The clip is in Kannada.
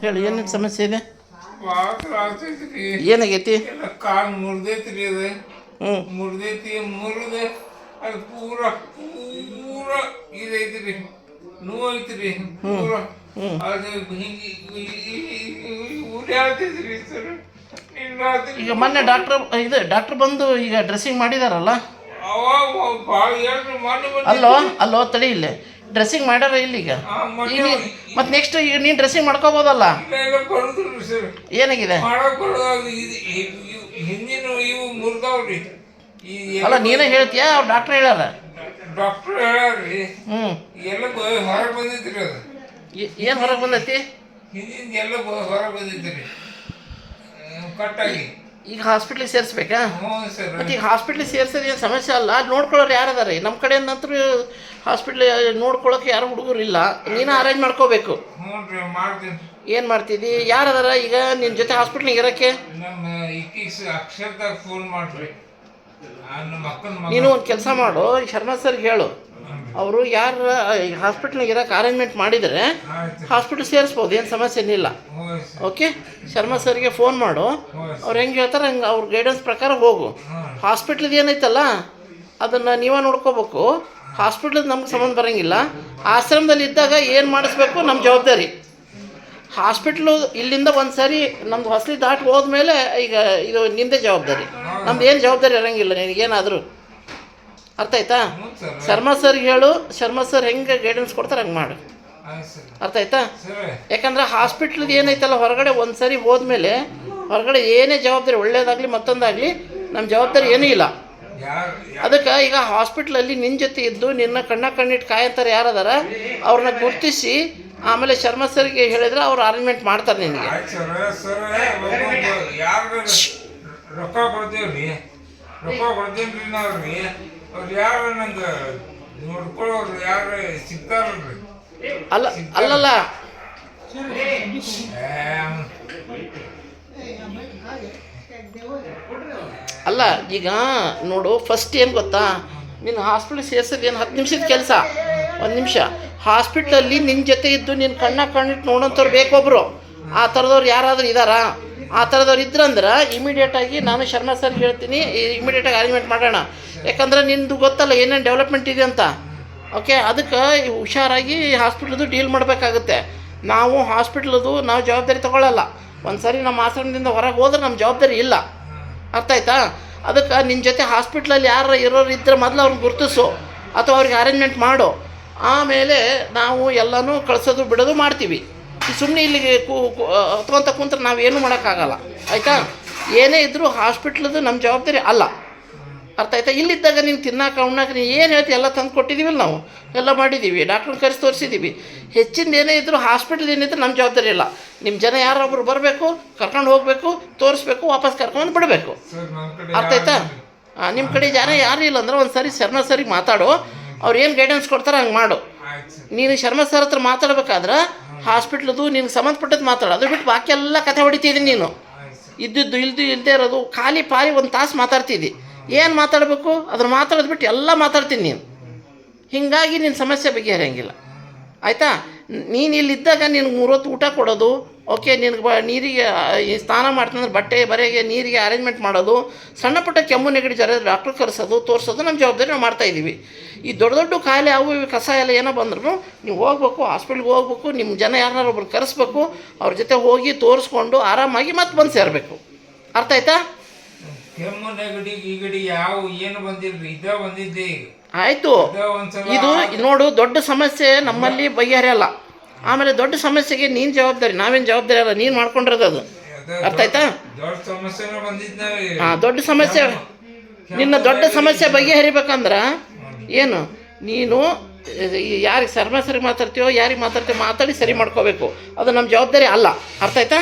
ಹೇಳಿ ಏನು ಸಮಸ್ಯೆ ಇದೆ? ಭಾಳ ಆಗ್ತೈತ್ರಿ. ಏನಾಗೈತಿ? ಎಲ್ಲ ಕಾಲು ಮುರಿದೈತ್ರಿ. ಅದು ಹ್ಞೂ ಮುರಿದೈತಿ. ಮುರಿದು ಅದು ಪೂರ ಪೂರ ಇದೈತ್ರಿ. ನೋವು ಐತ್ರಿ ಪೂರ. ಅದು ಹಿಂಗೆ ಉರಿಯಾಗ್ತೈತ್ರಿ ಸರ್. ಈಗ ಮೊನ್ನೆ ಡಾಕ್ಟ್ರ್ ಬಂದು ಈಗ ಡ್ರೆಸ್ಸಿಂಗ್ ಮಾಡಿದಾರಲ್ಲ? ಅವಾಗ ಭಾಳ ಹೇಳ್ರಿ ಮೊನ್ನೆ ಅಲ್ಲೋ ತಡಿ, ಇಲ್ಲೇ ಡ್ರೆಸ್ಸಿಂಗ್ ಮಾಡ್ಯಾರ ಇಲ್ಲಿಗ. ಈಗ ಮತ್ತೆ ನೆಕ್ಸ್ಟ್ ಈಗ ನೀನು ಡ್ರೆಸ್ಸಿಂಗ್ ಮಾಡ್ಕೋಬೋದಲ್ಲ? ಬರುದಿಲ್ರಿ ಸರ್. ಏನಾಗಿದೆ? ಮಾಡಕ್ ಬರೋದು ಹಿಂದಿನ ಇವು ಮುರಿದಾವ್ರಿ. ಅಲ್ಲ ನೀನೇ ಹೇಳ್ತೀಯಾ ಅವ್ರು ಡಾಕ್ಟ್ರ್ ಹೇಳ್ಯಾರ? ಡಾಕ್ಟರ್ ಹೇಳ್ಯಾರ್ರಿ. ಎಲ್ಲ ಹೊರಗೆ ಬಂದೈತ್ರಿ. ಅದು ಏನು ಹೊರಗೆ ಬಂದೈತಿ? ಹಿಂದಿಂದ ಎಲ್ಲ ಹೊರಗೆ ಬಂದೈತ್ರಿ ಕಟ್ಟಾಗಿ. ಈಗ ಹಾಸ್ಪಿಟ್ಲಿಗೆ ಸೇರಿಸ್ಬೇಕಾ? ಹ್ಞೂ ಸರ್. ಮತ್ತು ಈಗ ಹಾಸ್ಪಿಟ್ಲಿಗೆ ಸೇರ್ಸೋದು ಏನು ಸಮಸ್ಯೆ ಅಲ್ಲ. ಅಲ್ಲಿ ನೋಡ್ಕೊಳ್ಳೋರು ಯಾರು ಅದಾರೆ? ನಮ್ಮ ಕಡೆಯಿಂದಂತೂ ಹಾಸ್ಪಿಟ್ಲ್ ನೋಡ್ಕೊಳ್ಳೋಕೆ ಯಾರು ಹುಡುಗರು ಇಲ್ಲ. ನೀನು ಅರೇಂಜ್ ಮಾಡ್ಕೋಬೇಕು. ಹ್ಞೂ ರೀ, ಮಾಡ್ತೀನಿ. ಏನು ಮಾಡ್ತಿದ್ದಿ? ಯಾರು ಅದಾರ ಈಗ ನಿನ್ನ ಜೊತೆ ಹಾಸ್ಪಿಟ್ಲಿಗೆ ಇರೋಕ್ಕೆ? ನಮ್ಮ ಈಕೀಗ ಅಕ್ಷರದಾಗ ಫೋನ್ ಮಾಡ್ರಿ. ನಮ್ಮ ಅಕ್ಕನ ನೀನು ಒಂದು ಕೆಲಸ ಮಾಡು, ಶರ್ಮಾ ಸರ್ಗೆ ಹೇಳು. ಅವರು ಯಾರು ಹಾಸ್ಪಿಟ್ಲಿಗೆ ಇರೋಕೆ ಅರೇಂಜ್ಮೆಂಟ್ ಮಾಡಿದರೆ ಹಾಸ್ಪಿಟ್ಲ್ ಸೇರಿಸ್ಬೋದು, ಏನು ಸಮಸ್ಯೆ ಏನಿಲ್ಲ. ಓಕೆ, ಶರ್ಮಾ ಸರ್ಗೆ ಫೋನ್ ಮಾಡು. ಅವ್ರು ಹೆಂಗೆ ಹೇಳ್ತಾರೆ ಹಂಗೆ ಅವ್ರ ಗೈಡೆನ್ಸ್ ಪ್ರಕಾರ ಹೋಗು. ಹಾಸ್ಪಿಟ್ಲಿದು ಏನೈತಲ್ಲ ಅದನ್ನು ನೀವೇ ನೋಡ್ಕೋಬೇಕು. ಹಾಸ್ಪಿಟ್ಲಿದು ನಮ್ಗೆ ಸಂಬಂಧ ಬರೋಂಗಿಲ್ಲ. ಆಶ್ರಮದಲ್ಲಿ ಇದ್ದಾಗ ಏನು ಮಾಡಿಸ್ಬೇಕು ನಮ್ಮ ಜವಾಬ್ದಾರಿ. ಹಾಸ್ಪಿಟ್ಲು ಇಲ್ಲಿಂದ ಒಂದು ಸಾರಿ ನಮ್ದು ಹೊಸಲಿ ದಾಟಿ ಹೋದ್ಮೇಲೆ ಈಗ ಇದು ನಿಂದೇ ಜವಾಬ್ದಾರಿ. ನಮ್ದು ಏನು ಜವಾಬ್ದಾರಿ ಇರೋಂಗಿಲ್ಲ ನಿನಗೇನಾದರೂ. ಅರ್ಥ ಆಯ್ತಾ? ಶರ್ಮಾ ಸರ್ಗೆ ಹೇಳು. ಶರ್ಮಾ ಸರ್ ಹೆಂಗೆ ಗೈಡೆನ್ಸ್ ಕೊಡ್ತಾರೆ ಹಂಗೆ ಮಾಡು. ಅರ್ಥ ಆಯ್ತಾ? ಯಾಕಂದ್ರೆ ಹಾಸ್ಪಿಟ್ಲಿದು ಏನೈತಲ್ಲ ಹೊರಗಡೆ ಒಂದು ಸಾರಿ ಹೋದ್ಮೇಲೆ ಹೊರಗಡೆ ಏನೇ ಜವಾಬ್ದಾರಿ, ಒಳ್ಳೇದಾಗಲಿ ಮತ್ತೊಂದಾಗಲಿ, ನಮ್ಮ ಜವಾಬ್ದಾರಿ ಏನೂ ಇಲ್ಲ. ಅದಕ್ಕೆ ಈಗ ಹಾಸ್ಪಿಟ್ಲಲ್ಲಿ ನಿನ್ನ ಜೊತೆ ಇದ್ದು ನಿನ್ನ ಕಣ್ಣಿಟ್ಟು ಕಾಯಂತಾರೆ ಯಾರದಾರ ಅವ್ರನ್ನ ಗುರ್ತಿಸಿ ಆಮೇಲೆ ಶರ್ಮಾ ಸರ್ಗೆ ಹೇಳಿದ್ರೆ ಅವ್ರು ಅರೇಂಜ್ಮೆಂಟ್ ಮಾಡ್ತಾರೆ ನಿನಗೆ. ರೊಕ್ಕ ಕೊಡ್ತೇವ್ರಿ. ನಾವ್ರಿ ಅವ್ರು ಯಾರು ನಂಗೆ ನೋಡ್ಕೊಳ್ಳೋರು ಯಾರು ಸಿಗ್ತಾರಲ್ರಿ? ಅಲ್ಲಲ್ಲ ಅಲ್ಲ ಈಗ ನೋಡು, ಫಸ್ಟ್ ಏನು ಗೊತ್ತಾ, ನೀನು ಹಾಸ್ಪಿಟ್ಲಿಗೆ ಸೇರ್ಸೋದು ಏನು 10 ನಿಮಿಷದ ಕೆಲಸ. 1 ನಿಮಿಷ ಹಾಸ್ಪಿಟ್ಲಲ್ಲಿ ನಿನ್ನ ಜೊತೆ ಇದ್ದು ನಿನ್ನ ಕಣ್ಣಿಟ್ಟು ನೋಡೋಂಥವ್ರು ಬೇಕೊಬ್ರು. ಆ ಥರದವ್ರು ಯಾರಾದರೂ ಇದ್ದಾರಾ? ಆ ಥರದವ್ರು ಇದ್ರಂದ್ರೆ ಇಮಿಡಿಯೇಟಾಗಿ ನಾನು ಶರ್ಮಾ ಸರ್ಗೆ ಹೇಳ್ತೀನಿ, ಇಮಿಡಿಯೇಟಾಗಿ ಅರೇಂಜ್ಮೆಂಟ್ ಮಾಡೋಣ. ಯಾಕಂದ್ರೆ ನಿನ್ನದು ಗೊತ್ತಲ್ಲ ಏನೇನು ಡೆವಲಪ್ಮೆಂಟ್ ಇದೆ ಅಂತ. ಓಕೆ, ಅದಕ್ಕೆ ಹುಷಾರಾಗಿ ಹಾಸ್ಪಿಟ್ಲದು ಡೀಲ್ ಮಾಡಬೇಕಾಗುತ್ತೆ. ನಾವು ಹಾಸ್ಪಿಟ್ಲದು ನಾವು ಜವಾಬ್ದಾರಿ ತೊಗೊಳ್ಳಲ್ಲ. ಒಂದು ಸಾರಿ ನಮ್ಮ ಆಶ್ರಮದಿಂದ ಹೊರಗೆ ಹೋದ್ರೆ ನಮ್ಮ ಜವಾಬ್ದಾರಿ ಇಲ್ಲ. ಅರ್ಥ ಆಯ್ತಾ? ಅದಕ್ಕೆ ನಿನ್ನ ಜೊತೆ ಹಾಸ್ಪಿಟ್ಲಲ್ಲಿ ಯಾರು ಇರೋರು ಇದ್ದರೆ ಮೊದಲು ಅವ್ರನ್ನ ಗುರುತಿಸು ಅಥವಾ ಅವ್ರಿಗೆ ಅರೇಂಜ್ಮೆಂಟ್ ಮಾಡು. ಆಮೇಲೆ ನಾವು ಎಲ್ಲನೂ ಕಳಿಸೋದು ಬಿಡೋದು ಮಾಡ್ತೀವಿ. ಸುಮ್ಮನೆ ಇಲ್ಲಿಗೆ ಹತ್ಕೊಂತ ಕುಂತ್ರೆ ನಾವೇನು ಮಾಡೋಕ್ಕಾಗಲ್ಲ. ಆಯಿತಾ? ಏನೇ ಇದ್ದರೂ ಹಾಸ್ಪಿಟ್ಲದು ನಮ್ಮ ಜವಾಬ್ದಾರಿ ಅಲ್ಲ. ಅರ್ಥ ಆಯ್ತಾ? ಇಲ್ಲಿದ್ದಾಗ ನೀನು ತಿನ್ನಕ್ಕೆ ಉಣ್ಣಕ್ಕೆ ನೀನು ಏನು ಹೇಳ್ತಿ ಎಲ್ಲ ತಂದು ಕೊಟ್ಟಿದ್ದೀವಿಲ್ಲ, ನಾವು ಎಲ್ಲ ಮಾಡಿದ್ದೀವಿ, ಡಾಕ್ಟ್ರನ್ನ ಕರೆಸಿ ತೋರಿಸಿದ್ದೀವಿ. ಹೆಚ್ಚಿಂದ ಏನೇ ಇದ್ದರೂ ಹಾಸ್ಪಿಟ್ಲ್ ಏನಿದ್ರು ನಮ್ಮ ಜವಾಬ್ದಾರಿ ಇಲ್ಲ. ನಿಮ್ಮ ಜನ ಯಾರೊಬ್ಬರು ಬರಬೇಕು, ಕರ್ಕೊಂಡು ಹೋಗಬೇಕು, ತೋರಿಸ್ಬೇಕು, ವಾಪಸ್ ಕರ್ಕೊಂಡು ಬಿಡಬೇಕು. ಅರ್ಥ ಆಯ್ತಾ? ನಿಮ್ಮ ಕಡೆ ಜನ ಯಾರು ಇಲ್ಲ ಅಂದ್ರೆ ಒಂದು ಸಾರಿ ಶರ್ಮಾ ಸರಿಗೆ ಮಾತಾಡು. ಅವ್ರು ಏನು ಗೈಡೆನ್ಸ್ ಕೊಡ್ತಾರೆ ಹಂಗೆ ಮಾಡು. ನೀನು ಶರ್ಮಾ ಸರ್ ಹತ್ರ ಮಾತಾಡ್ಬೇಕಾದ್ರೆ ಹಾಸ್ಪಿಟ್ಲದು ನಿನ್ಗೆ ಸಂಬಂಧಪಟ್ಟದ್ದು ಮಾತಾಡು. ಅದು ಬಿಟ್ಟು ಬಾಕಿ ಎಲ್ಲ ಕಥೆ ಹೊಡಿತಿದ್ದೀನಿ ನೀನು. ಇದ್ದಿದ್ದು ಇಲ್ಲದೆ ಇರೋದು ಖಾಲಿ ಪಾರಿ 1 ತಾಸು ಮಾತಾಡ್ತಿದ್ದಿ. ಏನು ಮಾತಾಡಬೇಕು ಅದ್ರ ಮಾತಾಡೋದು ಬಿಟ್ಟು ಎಲ್ಲ ಮಾತಾಡ್ತೀನಿ ನೀನು. ಹೀಗಾಗಿ ನಿನ್ನ ಸಮಸ್ಯೆ ಬಗೆಹರಿಯಂಗಿಲ್ಲ. ಆಯಿತಾ? ನೀನು ಇಲ್ಲಿದ್ದಾಗ ನಿನಗೆ 3 ಹೊತ್ತು ಊಟ ಕೊಡೋದು, ಓಕೆ, ನಿನಗೆ ನೀರಿಗೆ ಸ್ನಾನ ಮಾಡ್ತಂದ್ರೆ ಬಟ್ಟೆ ಬರೆಗೆ ನೀರಿಗೆ ಅರೇಂಜ್ಮೆಂಟ್ ಮಾಡೋದು, ಸಣ್ಣ ಪುಟ್ಟ ಕೆಮ್ಮು ನೆಗಡಿ ಜ್ವರ ಡಾಕ್ಟ್ರ್ ಕರೆಸೋದು ತೋರಿಸೋದು ನಮ್ಮ ಜವಾಬ್ದಾರಿ ನಾವು ಮಾಡ್ತಾಯಿದ್ದೀವಿ. ಈ ದೊಡ್ಡ ದೊಡ್ಡ ಕಾಯಿಲೆ ಅವು ಇವು ಕಸ ಎಲ್ಲ ಏನೋ ಬಂದ್ರೂ ನೀವು ಹೋಗ್ಬೇಕು, ಹಾಸ್ಪಿಟ್ಲ್ಗೆ ಹೋಗ್ಬೇಕು, ನಿಮ್ಮ ಜನ ಯಾರನ್ನಾರು ಒಬ್ರು ಕರೆಸ್ಬೇಕು, ಅವ್ರ ಜೊತೆ ಹೋಗಿ ತೋರಿಸ್ಕೊಂಡು ಆರಾಮಾಗಿ ಮತ್ತೆ ಬಂದು ಸೇರಬೇಕು. ಅರ್ಥ ಆಯ್ತಾ? ಕೆಮ್ಮು ನೆಗಡಿ ಗೀಗಡಿ ಯಾವ ಏನು ಬಂದಿಲ್ರಿ, ಇದ ಬಂದಿದ್ದೆ. ಆಯಿತು, ಇದು ನೋಡು ದೊಡ್ಡ ಸಮಸ್ಯೆ ನಮ್ಮಲ್ಲಿ ಬಗೆಹರಿಯಲ್ಲ. ಆಮೇಲೆ ದೊಡ್ಡ ಸಮಸ್ಯೆಗೆ ನೀನು ಜವಾಬ್ದಾರಿ, ನಾವೇನು ಜವಾಬ್ದಾರಿ ಅಲ್ಲ, ನೀನು ಮಾಡ್ಕೊಂಡಿರೋದು ಅದು. ಅರ್ಥ ಆಯ್ತಾ? ದೊಡ್ಡ ಸಮಸ್ಯೆ ನಿನ್ನ ದೊಡ್ಡ ಸಮಸ್ಯೆ ಬಗೆಹರಿಬೇಕಂದ್ರೆ ಏನು, ನೀನು ಯಾರಿಗೆ ಶರ್ಮಾ ಸರಿಗೆ ಮಾತಾಡ್ತೀವೋ ಯಾರಿಗೆ ಮಾತಾಡ್ತೀವೋ ಮಾತಾಡಿ ಸರಿ ಮಾಡ್ಕೋಬೇಕು. ಅದು ನಮ್ಮ ಜವಾಬ್ದಾರಿ ಅಲ್ಲ. ಅರ್ಥ ಆಯ್ತಾ?